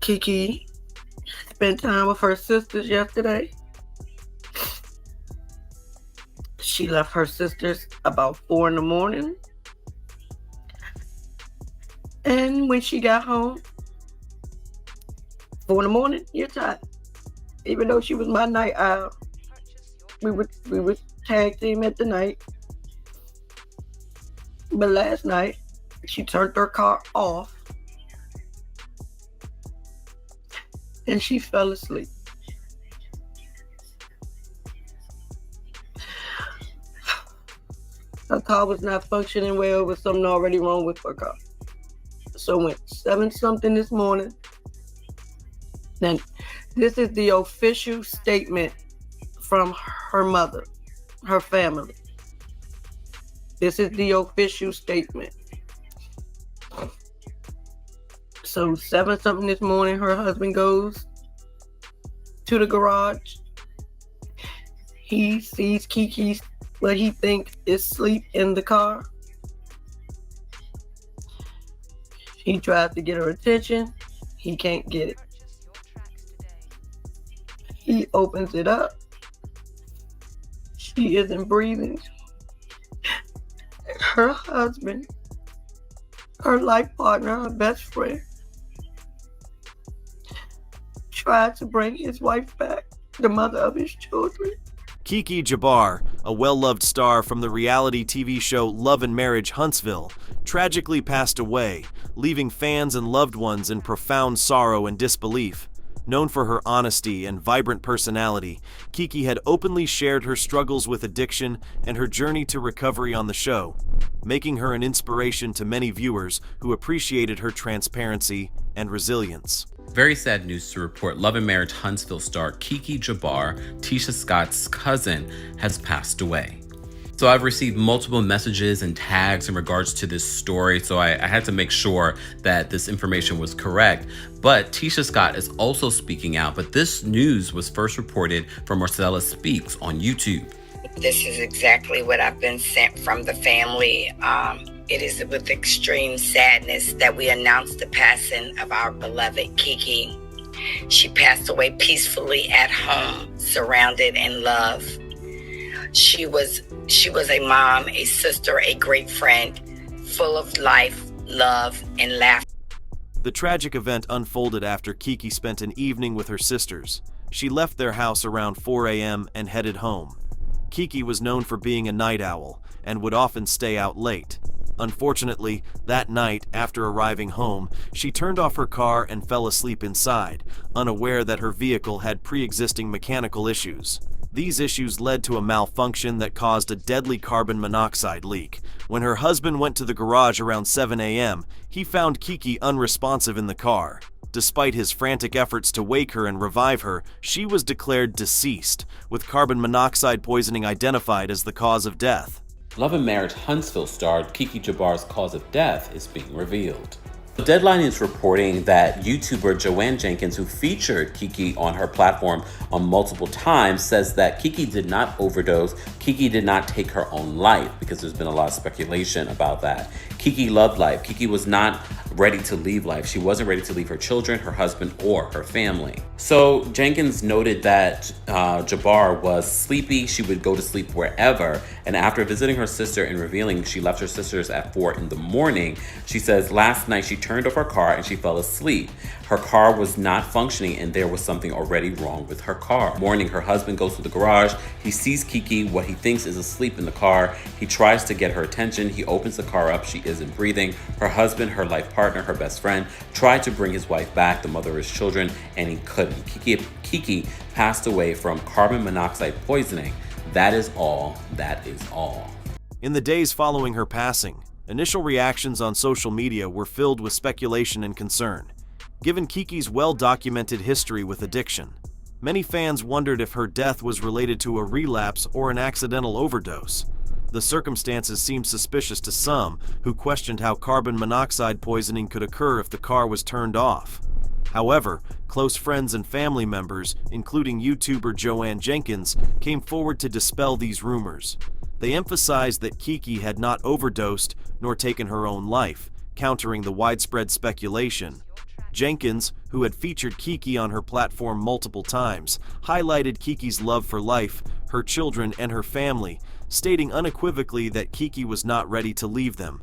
Kiki spent time with her sisters yesterday. She left her sisters about 4 in the morning. And when she got home, 4 in the morning, you're tired. Even though she was my night owl, we would tag team at the night. But last night, she turned her car off and she fell asleep. Her car was not functioning well with something already wrong with her car. So when 7-something this morning, then this is the official statement from her mother, her family. This is the official statement. So 7-something this morning, her husband goes to the garage. He sees Kiki's what he thinks is sleep in the car. He tries to get her attention. He can't get it. He opens it up. She isn't breathing. Her husband, her life partner, her best friend, tried to bring his wife back, the mother of his children. Keke Jabar, a well-loved star from the reality TV show Love and Marriage Huntsville, tragically passed away, leaving fans and loved ones in profound sorrow and disbelief. Known for her honesty and vibrant personality, Keke had openly shared her struggles with addiction and her journey to recovery on the show, making her an inspiration to many viewers who appreciated her transparency and resilience. Very sad news to report. Love and Marriage Huntsville star Keke Jabar, Tisha Scott's cousin, has passed away. So I've received multiple messages and tags in regards to this story, so I had to make sure that this information was correct. But Tisha Scott is also speaking out, but this news was first reported from Marcella Speaks on YouTube. This is exactly what I've been sent from the family. It is with extreme sadness that we announce the passing of our beloved Kiki. She passed away peacefully at home, surrounded in love. She was a mom, a sister, a great friend, full of life, love, and laughter. The tragic event unfolded after Keke spent an evening with her sisters. She left their house around 4 a.m. and headed home. Keke was known for being a night owl and would often stay out late. Unfortunately, that night, after arriving home, she turned off her car and fell asleep inside, unaware that her vehicle had pre-existing mechanical issues. These issues led to a malfunction that caused a deadly carbon monoxide leak. When her husband went to the garage around 7 a.m., he found Keke unresponsive in the car. Despite his frantic efforts to wake her and revive her, she was declared deceased, with carbon monoxide poisoning identified as the cause of death. Love and Marriage Huntsville star Kiki Jabar's cause of death is being revealed. The Deadline is reporting that YouTuber Joanne Jenkins, who featured Kiki on her platform on multiple times, says that Kiki did not overdose. Kiki did not take her own life, because there's been a lot of speculation about that. Kiki loved life. Kiki was not ready to leave life. She wasn't ready to leave her children, her husband, or her family. So Jenkins noted that Jabar was sleepy. She would go to sleep wherever. And after visiting her sister and revealing she left her sisters at 4 in the morning, she says last night she turned off her car and she fell asleep. Her car was not functioning and there was something already wrong with her car. Morning, her husband goes to the garage. He sees Kiki, what he thinks is asleep in the car. He tries to get her attention. He opens the car up. She isn't breathing. Her husband, her life partner, her best friend, tried to bring his wife back, the mother of his children, and he couldn't. Kiki passed away from carbon monoxide poisoning. That is all. That is all. In the days following her passing, initial reactions on social media were filled with speculation and concern. Given Kiki's well-documented history with addiction, many fans wondered if her death was related to a relapse or an accidental overdose. The circumstances seemed suspicious to some, who questioned how carbon monoxide poisoning could occur if the car was turned off. However, close friends and family members, including YouTuber Joanne Jenkins, came forward to dispel these rumors. They emphasized that Keke had not overdosed nor taken her own life, countering the widespread speculation. Jenkins, who had featured Kiki on her platform multiple times, highlighted Kiki's love for life, her children, and her family, stating unequivocally that Kiki was not ready to leave them.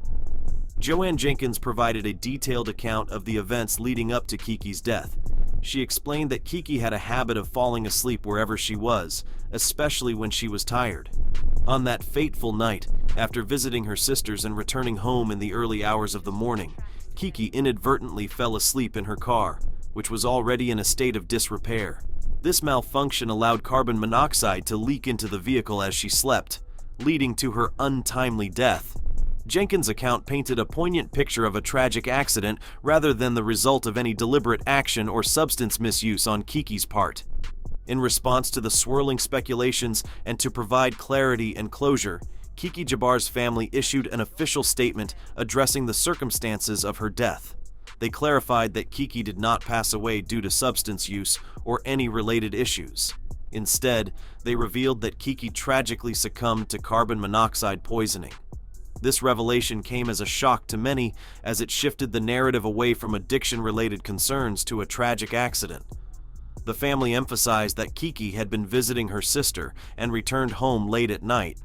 Joanne Jenkins provided a detailed account of the events leading up to Kiki's death. She explained that Kiki had a habit of falling asleep wherever she was, especially when she was tired. On that fateful night, after visiting her sisters and returning home in the early hours of the morning, Kiki inadvertently fell asleep in her car, which was already in a state of disrepair. This malfunction allowed carbon monoxide to leak into the vehicle as she slept, leading to her untimely death. Jenkins' account painted a poignant picture of a tragic accident rather than the result of any deliberate action or substance misuse on Kiki's part. In response to the swirling speculations and to provide clarity and closure, Keke Jabar's family issued an official statement addressing the circumstances of her death. They clarified that Kiki did not pass away due to substance use or any related issues. Instead, they revealed that Kiki tragically succumbed to carbon monoxide poisoning. This revelation came as a shock to many, as it shifted the narrative away from addiction-related concerns to a tragic accident. The family emphasized that Kiki had been visiting her sister and returned home late at night.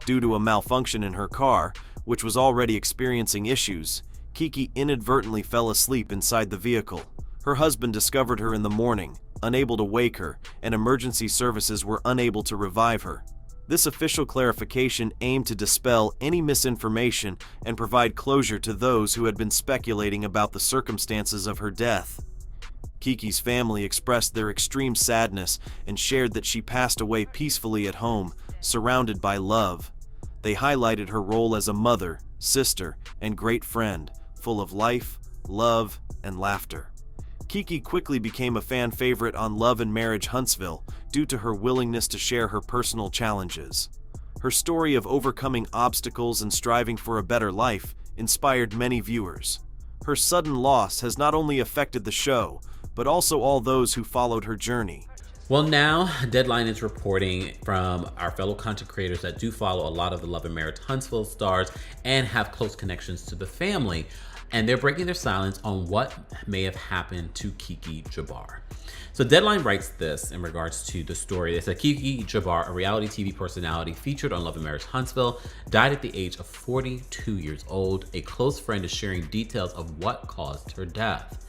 Due to a malfunction in her car, which was already experiencing issues, Kiki inadvertently fell asleep inside the vehicle. Her husband discovered her in the morning, unable to wake her, and emergency services were unable to revive her. This official clarification aimed to dispel any misinformation and provide closure to those who had been speculating about the circumstances of her death. Kiki's family expressed their extreme sadness and shared that she passed away peacefully at home, surrounded by love. They highlighted her role as a mother, sister, and great friend, full of life, love, and laughter. Kiki quickly became a fan favorite on Love and Marriage Huntsville due to her willingness to share her personal challenges. Her story of overcoming obstacles and striving for a better life inspired many viewers. Her sudden loss has not only affected the show, but also all those who followed her journey. Well, now Deadline is reporting from our fellow content creators that do follow a lot of the Love and Marriage Huntsville stars and have close connections to the family. And they're breaking their silence on what may have happened to Keke Jabar. So Deadline writes this in regards to the story. They said Keke Jabar, a reality TV personality featured on Love and Marriage Huntsville, died at the age of 42 years old. A close friend is sharing details of what caused her death.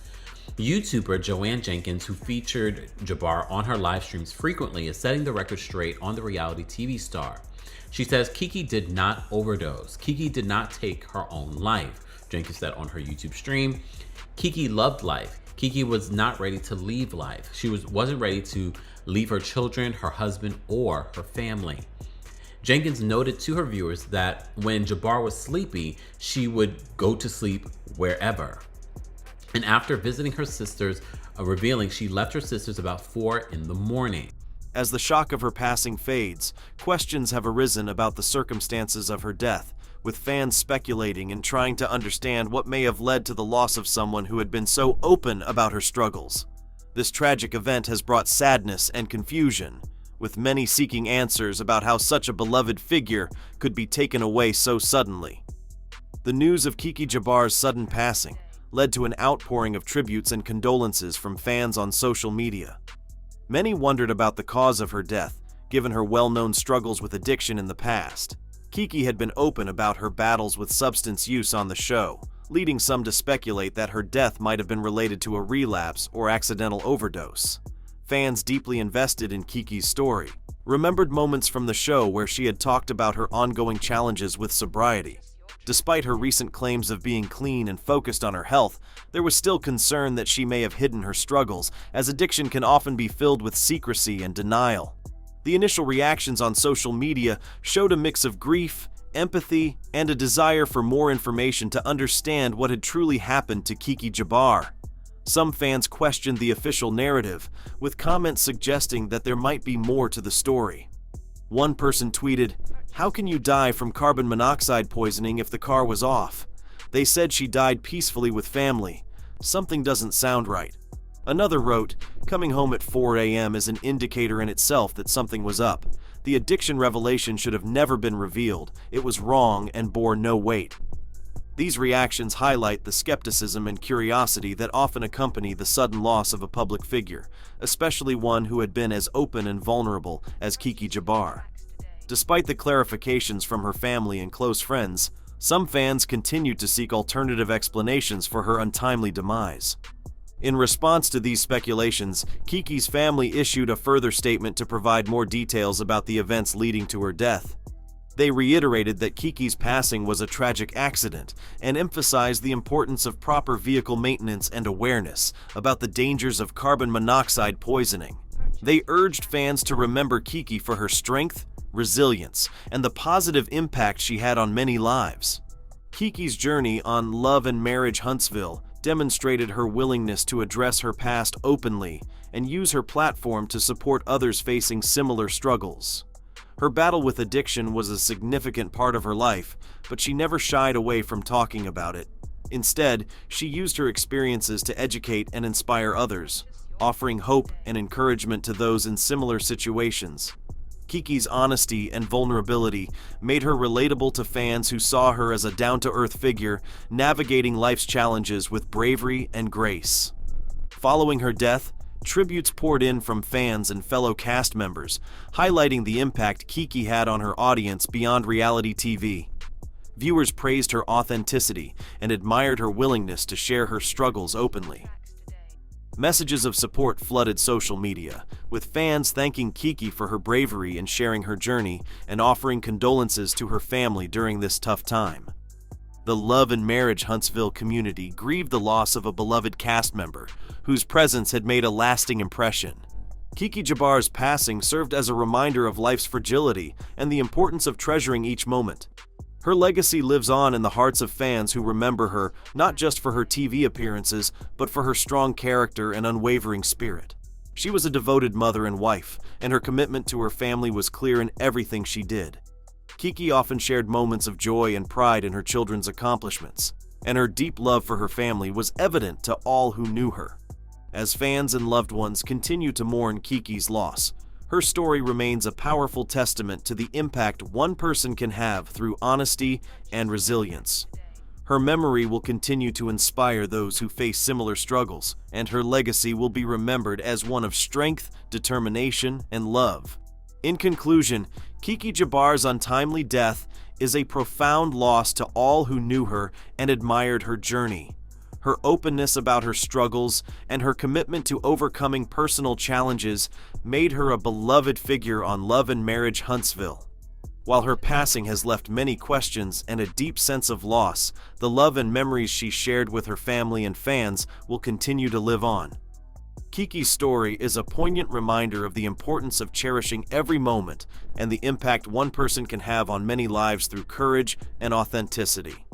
YouTuber Joanne Jenkins, who featured Jabar on her live streams frequently, is setting the record straight on the reality TV star. She says Keke did not overdose. Keke did not take her own life. Jenkins said on her YouTube stream, Keke loved life. Keke was not ready to leave life. She wasn't ready to leave her children, her husband, or her family. Jenkins noted to her viewers that when Jabar was sleepy, she would go to sleep wherever. And after visiting her sisters, revealing she left her sisters about 4 in the morning. As the shock of her passing fades, questions have arisen about the circumstances of her death, with fans speculating and trying to understand what may have led to the loss of someone who had been so open about her struggles. This tragic event has brought sadness and confusion, with many seeking answers about how such a beloved figure could be taken away so suddenly. The news of Keke Jabar's sudden passing led to an outpouring of tributes and condolences from fans on social media. Many wondered about the cause of her death, given her well-known struggles with addiction in the past. Keke had been open about her battles with substance use on the show, leading some to speculate that her death might have been related to a relapse or accidental overdose. Fans deeply invested in Keke's story remembered moments from the show where she had talked about her ongoing challenges with sobriety. Despite her recent claims of being clean and focused on her health, there was still concern that she may have hidden her struggles, as addiction can often be filled with secrecy and denial. The initial reactions on social media showed a mix of grief, empathy, and a desire for more information to understand what had truly happened to Keke Jabar. Some fans questioned the official narrative, with comments suggesting that there might be more to the story. One person tweeted, "How can you die from carbon monoxide poisoning if the car was off? They said she died peacefully with family. Something doesn't sound right." Another wrote, "Coming home at 4 a.m. is an indicator in itself that something was up. The addiction revelation should have never been revealed. It was wrong and bore no weight." These reactions highlight the skepticism and curiosity that often accompany the sudden loss of a public figure, especially one who had been as open and vulnerable as Keke Jabar. Despite the clarifications from her family and close friends, some fans continued to seek alternative explanations for her untimely demise. In response to these speculations, Keke's family issued a further statement to provide more details about the events leading to her death. They reiterated that Keke's passing was a tragic accident and emphasized the importance of proper vehicle maintenance and awareness about the dangers of carbon monoxide poisoning. They urged fans to remember Keke for her strength, resilience, and the positive impact she had on many lives. Keke's journey on Love and Marriage Huntsville demonstrated her willingness to address her past openly and use her platform to support others facing similar struggles. Her battle with addiction was a significant part of her life, but she never shied away from talking about it. Instead, she used her experiences to educate and inspire others, offering hope and encouragement to those in similar situations. Keke's honesty and vulnerability made her relatable to fans who saw her as a down-to-earth figure navigating life's challenges with bravery and grace. Following her death, tributes poured in from fans and fellow cast members, highlighting the impact Keke had on her audience beyond reality TV. Viewers praised her authenticity and admired her willingness to share her struggles openly. Messages of support flooded social media, with fans thanking Keke for her bravery in sharing her journey and offering condolences to her family during this tough time. The Love and Marriage Huntsville community grieved the loss of a beloved cast member, whose presence had made a lasting impression. Keke Jabar's passing served as a reminder of life's fragility and the importance of treasuring each moment. Her legacy lives on in the hearts of fans who remember her not just for her TV appearances, but for her strong character and unwavering spirit. She was a devoted mother and wife, and her commitment to her family was clear in everything she did. Keke often shared moments of joy and pride in her children's accomplishments, and her deep love for her family was evident to all who knew her. As fans and loved ones continue to mourn Keke's loss, her story remains a powerful testament to the impact one person can have through honesty and resilience. Her memory will continue to inspire those who face similar struggles, and her legacy will be remembered as one of strength, determination, and love. In conclusion, Keke Jabar's untimely death is a profound loss to all who knew her and admired her journey. Her openness about her struggles and her commitment to overcoming personal challenges made her a beloved figure on Love and Marriage Huntsville. While her passing has left many questions and a deep sense of loss, the love and memories she shared with her family and fans will continue to live on. Keke's story is a poignant reminder of the importance of cherishing every moment and the impact one person can have on many lives through courage and authenticity.